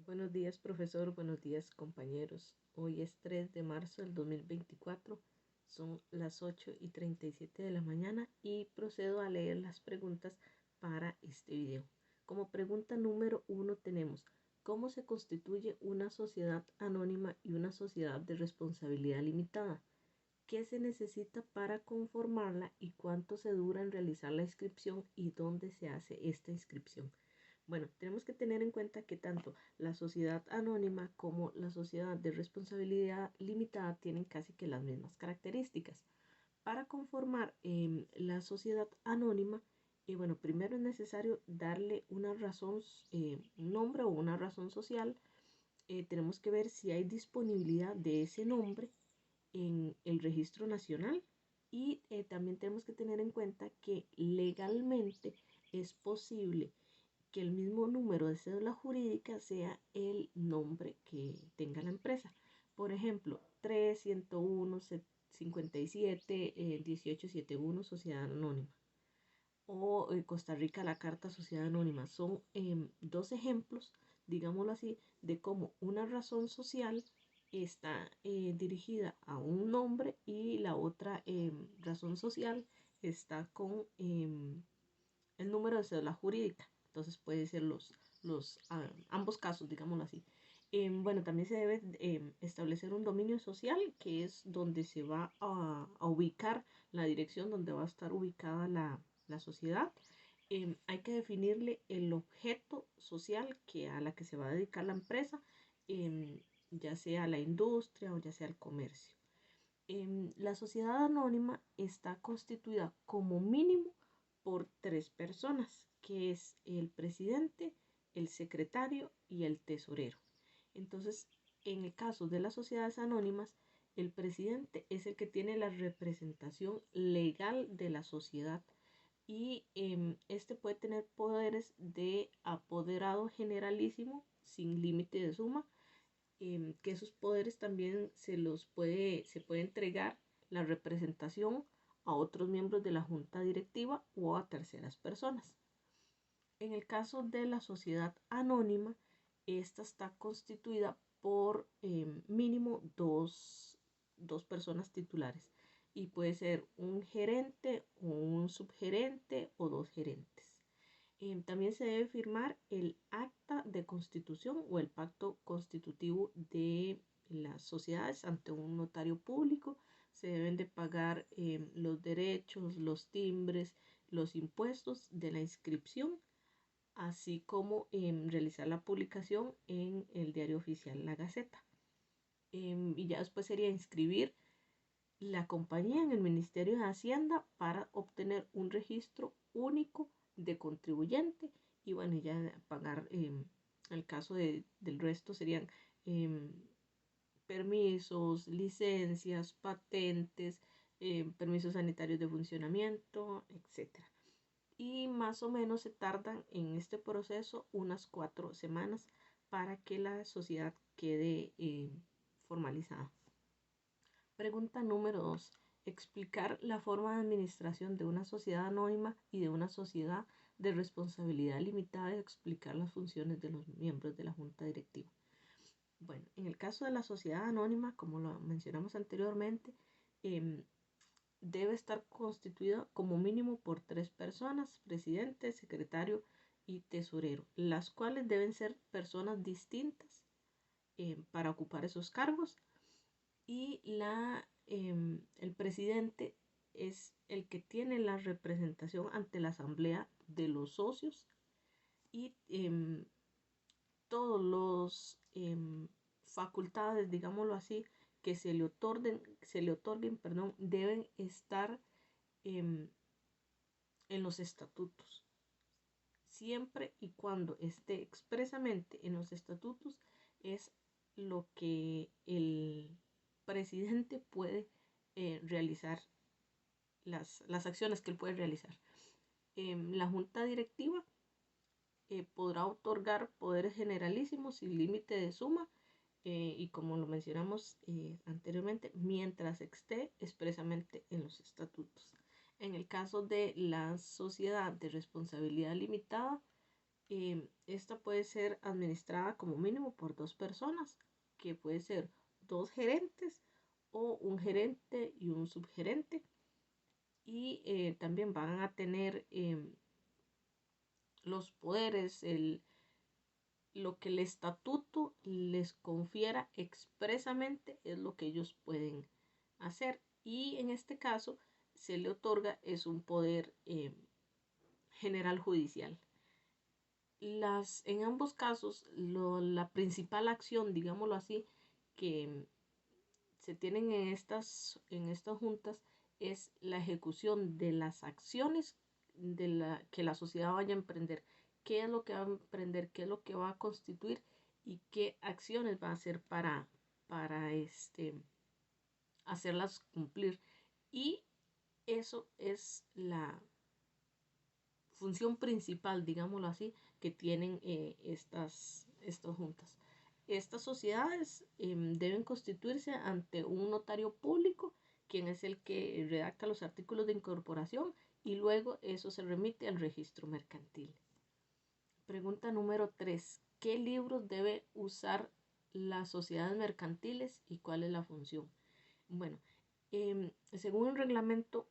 Buenos días, profesor. Buenos días, compañeros. Hoy es 3 de marzo del 2024. Son las 8:37 de la mañana y procedo a leer las preguntas para este video. Como pregunta número 1 tenemos: ¿cómo se constituye una sociedad anónima y una sociedad de responsabilidad limitada? ¿Qué se necesita para conformarla y cuánto se dura en realizar la inscripción y dónde se hace esta inscripción? Bueno, tenemos que tener en cuenta que tanto la sociedad anónima como la sociedad de responsabilidad limitada tienen casi que las mismas características. Para conformar la sociedad anónima, bueno, primero es necesario darle una razón, un nombre o una razón social. Tenemos que ver si hay disponibilidad de ese nombre en el registro nacional y también tenemos que tener en cuenta que legalmente es posible que el mismo número de cédula jurídica sea el nombre que tenga la empresa. Por ejemplo, 3, 101, 57, 1871, Sociedad Anónima. O Costa Rica, la Carta Sociedad Anónima. Son dos ejemplos, digámoslo así, de cómo una razón social está dirigida a un nombre y la otra razón social está con el número de cédula jurídica. Entonces puede ser ambos casos, digámoslo así. Bueno, también se debe establecer un dominio social, que es donde se va a ubicar la dirección donde va a estar ubicada la sociedad. Hay que definirle el objeto social a la que se va a dedicar la empresa, ya sea la industria o ya sea el comercio. La sociedad anónima está constituida como mínimo por 3 personas, que es el presidente, el secretario y el tesorero. Entonces, en el caso de las sociedades anónimas, el presidente es el que tiene la representación legal de la sociedad y este puede tener poderes de apoderado generalísimo sin límite de suma, que esos poderes también se puede entregar la representación a otros miembros de la junta directiva o a terceras personas. En el caso de la sociedad anónima, esta está constituida por mínimo dos personas titulares y puede ser un gerente o un subgerente o dos gerentes. También se debe firmar el acta de constitución o el pacto constitutivo de las sociedades ante un notario público. Se deben de pagar los derechos, los timbres, los impuestos de la inscripción, así como realizar la publicación en el diario oficial La Gaceta. Y ya después sería inscribir la compañía en el Ministerio de Hacienda para obtener un registro único de contribuyente y bueno, ya pagar, el caso del resto serían permisos, licencias, patentes, permisos sanitarios de funcionamiento, etcétera. Y más o menos se tardan en este proceso unas 4 semanas para que la sociedad quede formalizada. Pregunta número 2. Explicar la forma de administración de una sociedad anónima y de una sociedad de responsabilidad limitada y explicar las funciones de los miembros de la junta directiva. Bueno, en el caso de la sociedad anónima, como lo mencionamos anteriormente, debe estar constituida como mínimo por 3 personas: presidente, secretario y tesorero, las cuales deben ser personas distintas para ocupar esos cargos. Y el presidente es el que tiene la representación ante la asamblea de los socios y todos los facultades, digámoslo así, que se le otorguen, perdón, deben estar en los estatutos. Siempre y cuando esté expresamente en los estatutos es lo que el presidente puede realizar, las acciones que él puede realizar. La junta directiva podrá otorgar poderes generalísimos sin límite de suma, y como lo mencionamos anteriormente, mientras esté expresamente en los estatutos. En el caso de la sociedad de responsabilidad limitada, Esta puede ser administrada como mínimo por 2 personas, que puede ser 2 gerentes o un gerente y un subgerente. Y también van a tener los poderes, lo que el estatuto les confiera expresamente es lo que ellos pueden hacer. Y en este caso se le otorga es un poder general judicial. En ambos casos, la principal acción, digámoslo así, que se tienen en estas juntas es la ejecución de las acciones que la sociedad vaya a emprender. ¿Qué es lo que va a emprender? ¿Qué es lo que va a constituir? ¿Y qué acciones va a hacer para hacerlas cumplir? Y eso es la función principal, digámoslo así, que tienen estas juntas. Estas sociedades deben constituirse ante un notario público, quien es el que redacta los artículos de incorporación, y luego eso se remite al registro mercantil. Pregunta número 3. ¿Qué libros debe usar las sociedades mercantiles y cuál es la función? Bueno, según el reglamento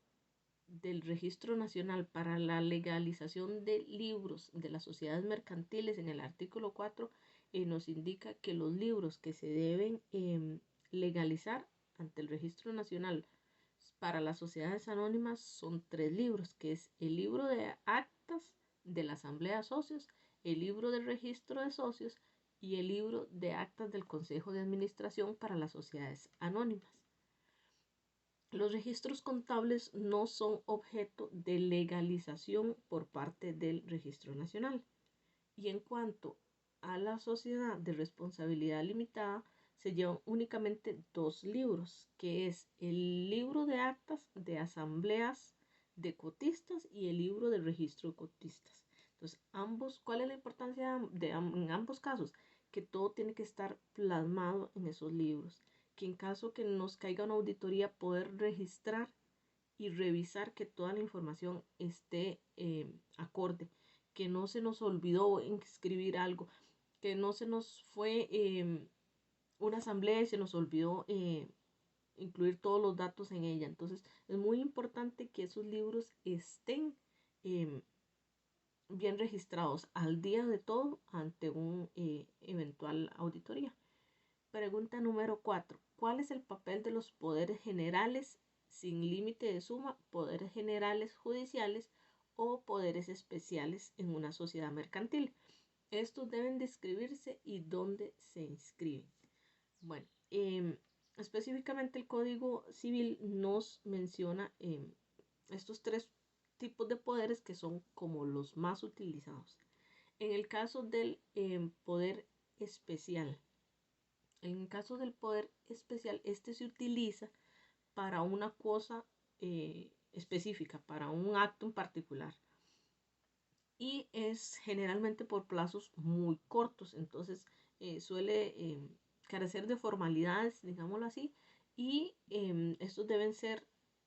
del Registro Nacional para la Legalización de Libros de las Sociedades Mercantiles, en el artículo 4, nos indica que los libros que se deben legalizar ante el Registro Nacional para las sociedades anónimas son 3 libros, que es el libro de actas de la Asamblea de Socios, el libro de registro de socios y el libro de actas del Consejo de Administración para las sociedades anónimas. Los registros contables no son objeto de legalización por parte del Registro Nacional. Y en cuanto a la sociedad de responsabilidad limitada, se llevan únicamente 2 libros, que es el libro de actas de asambleas de cotistas y el libro de registro de cotistas. Entonces, ¿cuál es la importancia en ambos casos? Que todo tiene que estar plasmado en esos libros, que en caso que nos caiga una auditoría, poder registrar y revisar que toda la información esté acorde, que no se nos olvidó escribir algo, que no se nos fue una asamblea y se nos olvidó incluir todos los datos en ella. Entonces es muy importante que esos libros estén bien registrados al día de todo ante un eventual auditoría. Pregunta número 4. ¿Cuál es el papel de los poderes generales sin límite de suma, poderes generales judiciales o poderes especiales en una sociedad mercantil? Estos deben describirse y dónde se inscriben. Bueno, específicamente el Código Civil nos menciona estos 3 tipos de poderes que son como los más utilizados. En el caso del poder especial, en el caso del poder especial, este se utiliza para una cosa específica, para un acto en particular. Y es generalmente por plazos muy cortos, entonces suele carecer de formalidades, digámoslo así, y estos deben ser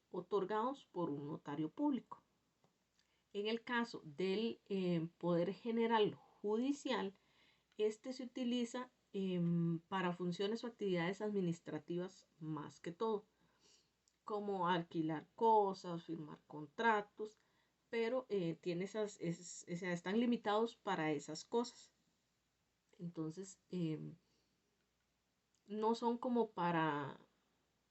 otorgados por un notario público. En el caso del Poder General Judicial, este se utiliza para funciones o actividades administrativas más que todo, como alquilar cosas, firmar contratos, pero están limitados para esas cosas. Entonces, no son como para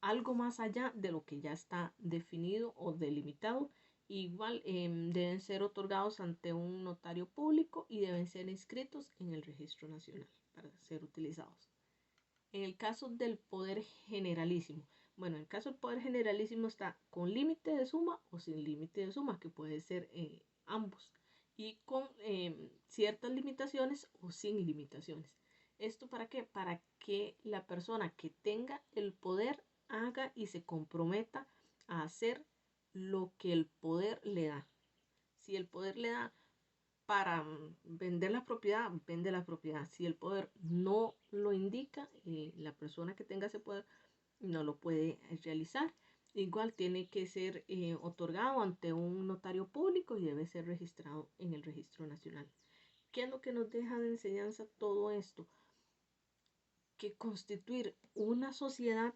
algo más allá de lo que ya está definido o delimitado. Igual deben ser otorgados ante un notario público y deben ser inscritos en el Registro Nacional para ser utilizados. En el caso del poder generalísimo, bueno, en el caso del poder generalísimo está con límite de suma o sin límite de suma, que puede ser ambos, y con ciertas limitaciones o sin limitaciones. ¿Esto para qué? Para que la persona que tenga el poder haga y se comprometa a hacer lo que el poder le da. Si el poder le da para vender la propiedad, vende la propiedad. Si el poder no lo indica, la persona que tenga ese poder no lo puede realizar. Igual tiene que ser otorgado ante un notario público y debe ser registrado en el Registro Nacional. ¿Qué es lo que nos deja de enseñanza todo esto? Que constituir una sociedad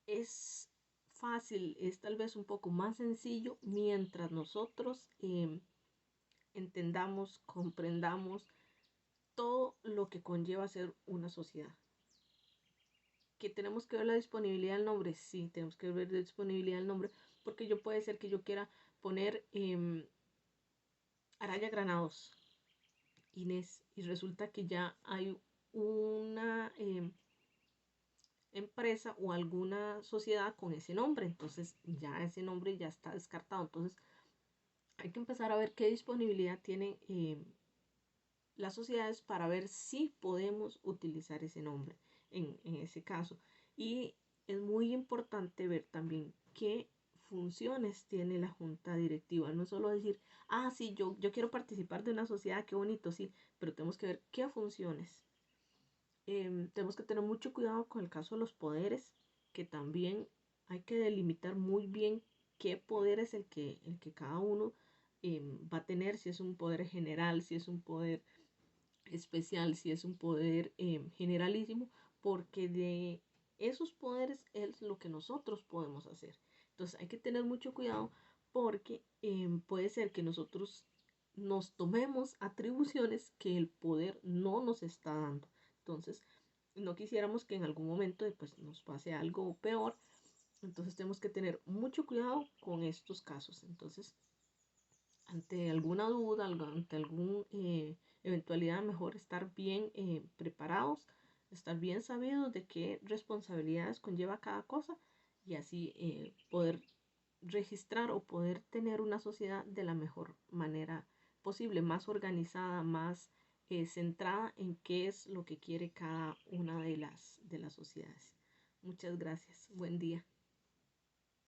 es fácil, es tal vez un poco más sencillo mientras nosotros entendamos, comprendamos todo lo que conlleva ser una sociedad. Que tenemos que ver la disponibilidad del nombre, sí, tenemos que ver la disponibilidad del nombre, porque yo puede ser que yo quiera poner Araya Granados, Inés, y resulta que ya hay una empresa o alguna sociedad con ese nombre, entonces ya ese nombre ya está descartado, entonces hay que empezar a ver qué disponibilidad tienen las sociedades para ver si podemos utilizar ese nombre en ese caso. Y es muy importante ver también qué funciones tiene la junta directiva. No solo decir, ah, sí, yo quiero participar de una sociedad, qué bonito, sí, pero tenemos que ver qué funciones. Tenemos que tener mucho cuidado con el caso de los poderes, que también hay que delimitar muy bien qué poder es el que cada uno va a tener, si es un poder general, si es un poder especial, si es un poder generalísimo, porque de esos poderes es lo que nosotros podemos hacer. Entonces hay que tener mucho cuidado porque puede ser que nosotros nos tomemos atribuciones que el poder no nos está dando. Entonces, no quisiéramos que en algún momento pues, nos pase algo peor. Entonces tenemos que tener mucho cuidado con estos casos. Entonces, ante alguna duda, ante alguna eventualidad, mejor estar bien preparados, estar bien sabidos de qué responsabilidades conlleva cada cosa y así poder registrar o poder tener una sociedad de la mejor manera posible, más organizada, más centrada en qué es lo que quiere cada una de las sociedades. Muchas gracias. Buen día.